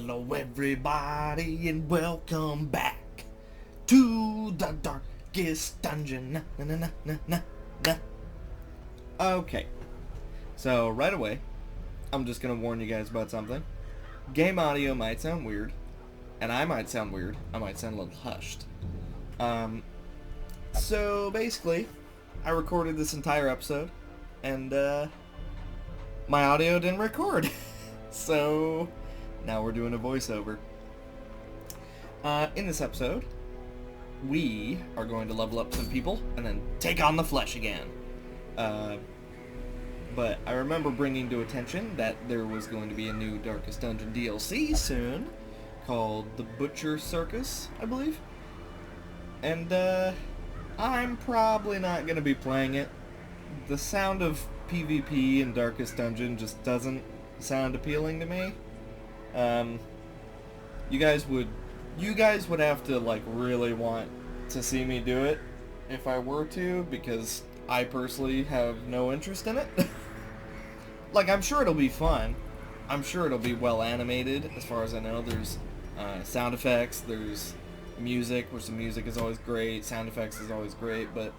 Hello everybody and welcome back to the darkest dungeon. Na, na, na, na, na, na. Okay, so right away, I'm just going to warn you guys about something. Game audio might sound weird, and I might sound weird. I might sound a little hushed. So basically, I recorded this entire episode, and my audio didn't record. So now we're doing a voiceover. In this episode, we are going to level up some people and then take on the flesh again. But I remember bringing to attention that there was going to be a new Darkest Dungeon DLC soon called The Butcher Circus, I believe. And I'm probably not going to be playing it. The sound of PvP in Darkest Dungeon just doesn't sound appealing to me. You guys would have to like really want to see me do it if I were to, because I personally have no interest in it. Like, I'm sure it'll be fun. I'm sure it'll be well animated. As far as I know, there's sound effects, there's music, which the music is always great, sound effects is always great, but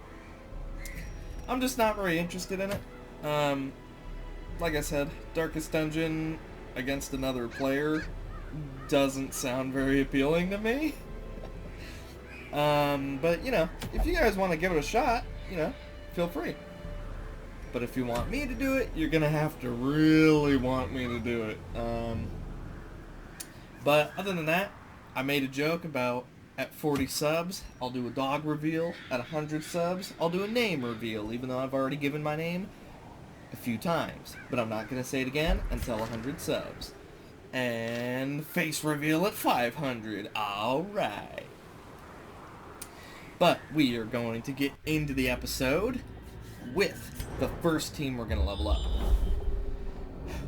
I'm just not very interested in it. Like I said, Darkest Dungeon against another player doesn't sound very appealing to me. But, you know, if you guys want to give it a shot, you know, feel free. But if you want me to do it, you're going to have to really want me to do it. But other than that, I made a joke about at 40 subs, I'll do a dog reveal. At 100 subs, I'll do a name reveal, even though I've already given my name a few times, but I'm not going to say it again until 100 subs. And face reveal at 500. Alright. But we are going to get into the episode with the first team we're going to level up,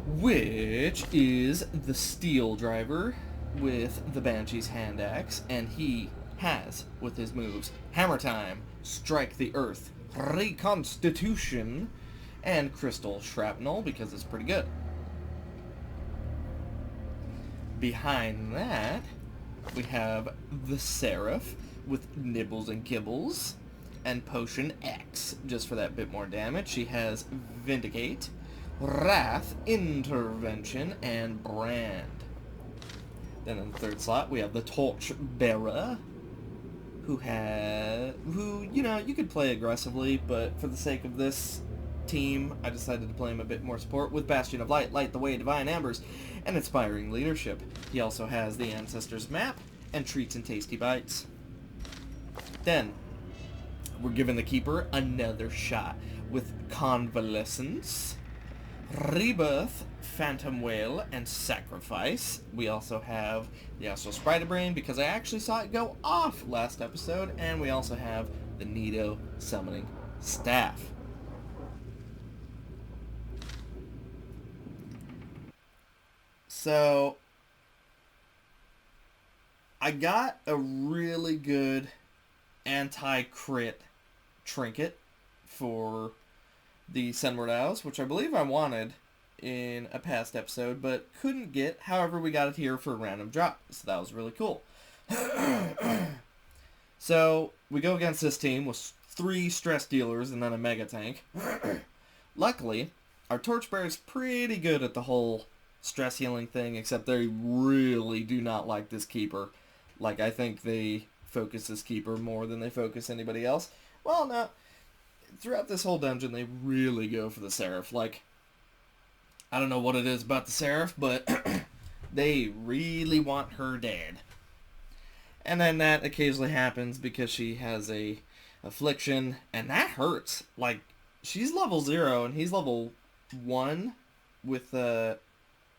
which is the Steel Driver with the Banshee's Hand Axe, and he has, with his moves, Hammer Time, Strike the Earth, Reconstitution, and Crystal Shrapnel, because it's pretty good. Behind that, we have the Seraph with Nibbles and Kibbles, and Potion X, just for that bit more damage. She has Vindicate, Wrath, Intervention, and Brand. Then in the third slot, we have the Torch Bearer, who, you know, you could play aggressively, but for the sake of this team, I decided to play him a bit more support with Bastion of Light, Light the Way, Divine Ambers, and Inspiring Leadership. He also has the Ancestors Map and Treats and Tasty Bites. Then, we're giving the Keeper another shot with Convalescence, Rebirth, Phantom Whale, and Sacrifice. We also have the Astral Spider Brain, because I actually saw it go off last episode, and we also have the Nido Summoning Staff. So, I got a really good anti-crit trinket for the Sunward Isles, which I believe I wanted in a past episode, but couldn't get. However, we got it here for a random drop, so that was really cool. So, we go against this team with 3 stress dealers and then a mega tank. Luckily, our Torchbearer is pretty good at the whole stress healing thing, except they really do not like this Keeper. Like, I think they focus this Keeper more than they focus anybody else. Well, no. Throughout this whole dungeon, they really go for the Seraph. Like, I don't know what it is about the Seraph, but they really want her dead. And then that occasionally happens because she has a affliction, and that hurts. Like, she's level 0, and he's level 1 with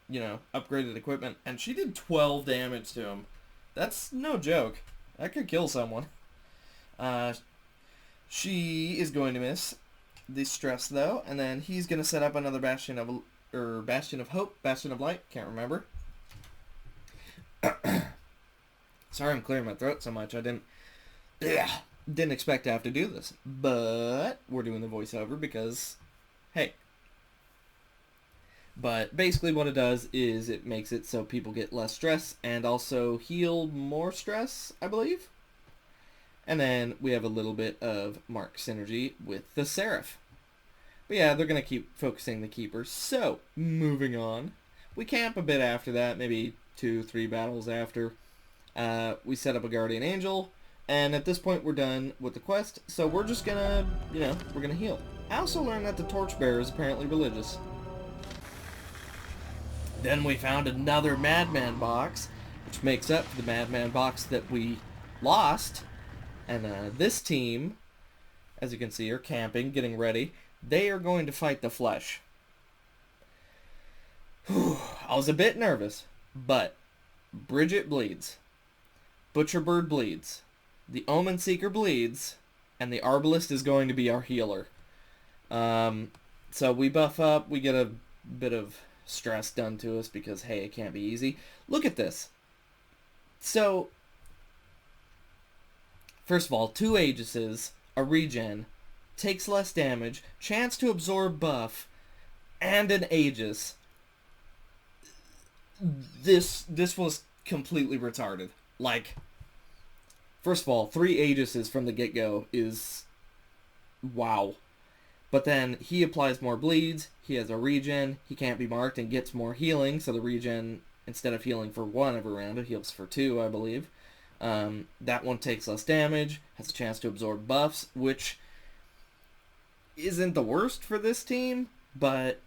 you know, upgraded equipment, and she did 12 damage to him. That's no joke. That could kill someone. She is going to miss the stress, though, and then he's going to set up another Bastion of Hope, Bastion of Light, can't remember. Sorry I'm clearing my throat so much. I didn't expect to have to do this, but we're doing the voiceover because, hey, But basically what it does is it makes it so people get less stress and also heal more stress, I believe. And then we have a little bit of Mark synergy with the Seraph. But yeah, they're going to keep focusing the Keepers. So, moving on. We camp a bit after that, maybe 2-3 battles after. We set up a Guardian Angel, and at this point we're done with the quest, so we're just gonna, we're gonna heal. I also learned that the Torchbearer is apparently religious. Then we found another Madman box, which makes up for the Madman box that we lost. And this team, as you can see, are camping, getting ready. They are going to fight the Flesh. Whew, I was a bit nervous, but Bridget bleeds. Butcherbird bleeds. The Omen Seeker bleeds. And the Arbalist is going to be our healer. So we buff up. We get a bit of stress done to us because, hey, it can't be easy. Look at this. So, first of all, 2 Aegises, a regen, takes less damage, chance to absorb buff, and an Aegis. This was completely retarded. Like, first of all, 3 Aegises from the get-go is wow. But then he applies more bleeds, he has a regen, he can't be marked and gets more healing, so the regen, instead of healing for 1 every round, it heals for 2, I believe. That one takes less damage, has a chance to absorb buffs, which isn't the worst for this team, but,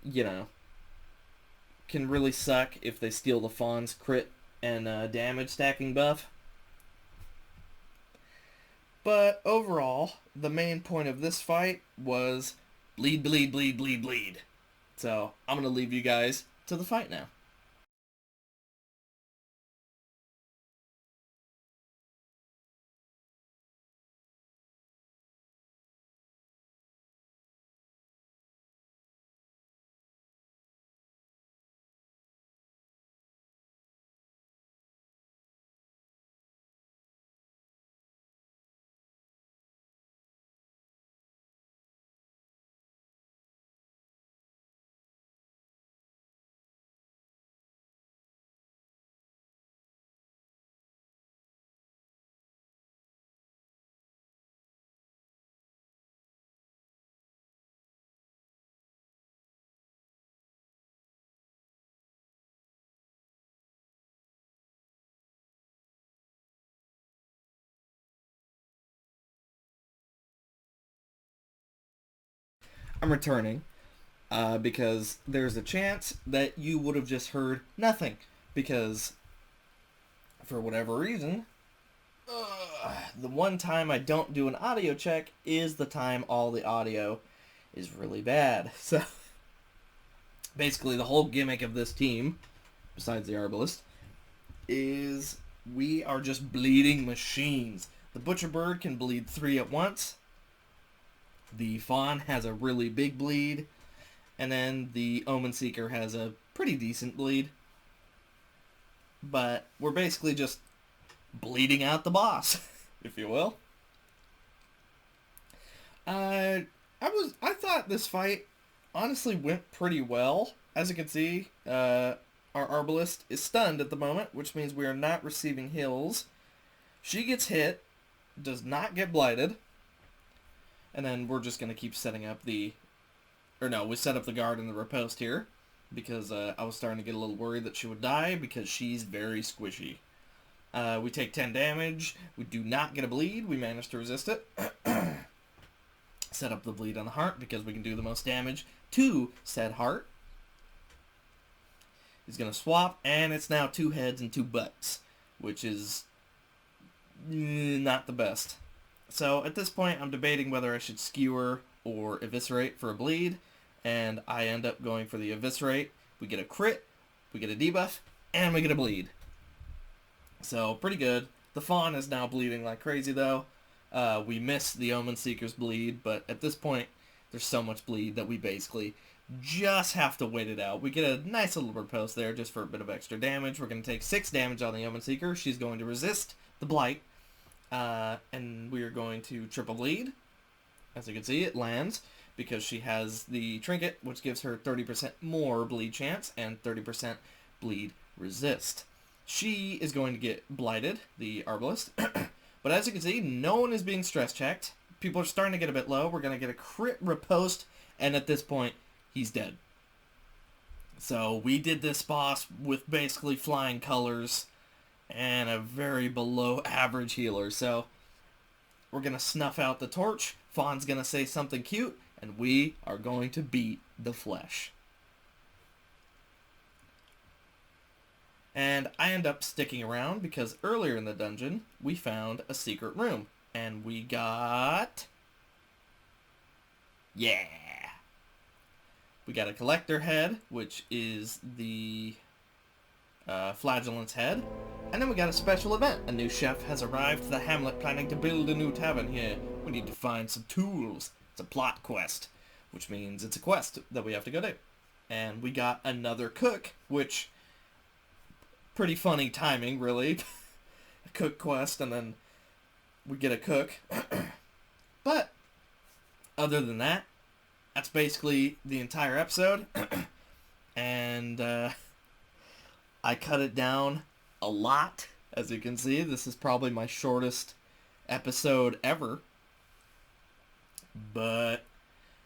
can really suck if they steal the Fawn's crit and damage stacking buff. But overall, the main point of this fight was bleed, bleed, bleed, bleed, bleed. So I'm going to leave you guys to the fight now. I'm returning because there's a chance that you would have just heard nothing. Because, for whatever reason, the one time I don't do an audio check is the time all the audio is really bad. So, basically the whole gimmick of this team, besides the Arbalist, is we are just bleeding machines. The Butcherbird can bleed 3 at once. The Fawn has a really big bleed. And then the Omen Seeker has a pretty decent bleed. But we're basically just bleeding out the boss, if you will. I thought this fight honestly went pretty well. As you can see, our Arbalist is stunned at the moment, which means we are not receiving heals. She gets hit, does not get blighted. And then we're just going to keep setting up we set up the guard and the riposte here. Because I was starting to get a little worried that she would die because she's very squishy. We take 10 damage. We do not get a bleed. We manage to resist it. Set up the bleed on the heart because we can do the most damage to said heart. He's going to swap, and it's now 2 heads and 2 butts, which is not the best. So at this point, I'm debating whether I should skewer or eviscerate for a bleed, and I end up going for the eviscerate. We get a crit, we get a debuff, and we get a bleed. So pretty good. The Fawn is now bleeding like crazy though. We miss the Omen Seeker's bleed, but at this point, there's so much bleed that we basically just have to wait it out. We get a nice little riposte there just for a bit of extra damage. We're going to take 6 damage on the Omen Seeker. She's going to resist the Blight. And we are going to triple bleed. As you can see, it lands. because she has the trinket, which gives her 30% more bleed chance and 30% bleed resist. She is going to get blighted, the Arbalest. But as you can see, no one is being stress checked. People are starting to get a bit low. We're going to get a crit riposte, and at this point, he's dead. So we did this boss with basically flying colors and a very below average healer. So we're going to snuff out the torch. Fawn's going to say something cute, and we are going to beat the flesh. And I end up sticking around because earlier in the dungeon, we found a secret room. And we got... yeah! We got a collector head, which is the flagellant's head. And then we got a special event. A new chef has arrived to the hamlet planning to build a new tavern here. We need to find some tools. It's a plot quest, which means it's a quest that we have to go do. And we got another cook, which... pretty funny timing, really. A cook quest, and then we get a cook. But, other than that, that's basically the entire episode. And, I cut it down a lot, as you can see. This is probably my shortest episode ever. But,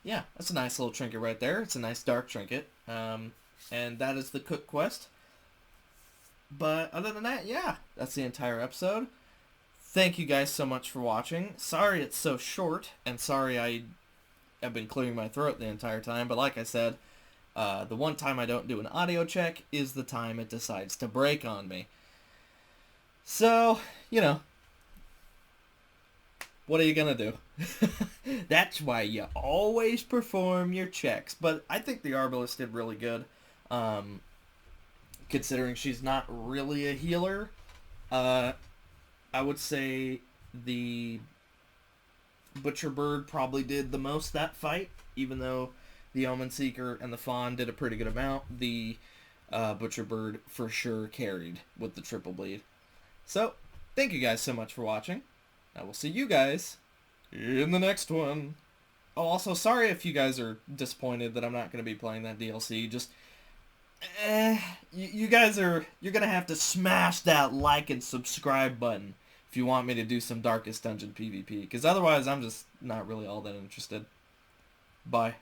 yeah, that's a nice little trinket right there. It's a nice dark trinket. And that is the cook quest. But other than that, yeah, that's the entire episode. Thank you guys so much for watching. Sorry it's so short, and sorry I have been clearing my throat the entire time, but like I said, the one time I don't do an audio check is the time it decides to break on me. So, you know, what are you gonna do? That's why you always perform your checks. But I think the Arbalest did really good. Considering she's not really a healer, I would say the Butcher Bird probably did the most that fight, even though the Omen Seeker and the Fawn did a pretty good amount. The Butcher Bird for sure carried with the triple bleed. So, thank you guys so much for watching. I will see you guys in the next one. Oh, also, sorry if you guys are disappointed that I'm not going to be playing that DLC. Just... you guys are... you're gonna have to smash that like and subscribe button if you want me to do some Darkest Dungeon PvP, because otherwise I'm just not really all that interested. Bye.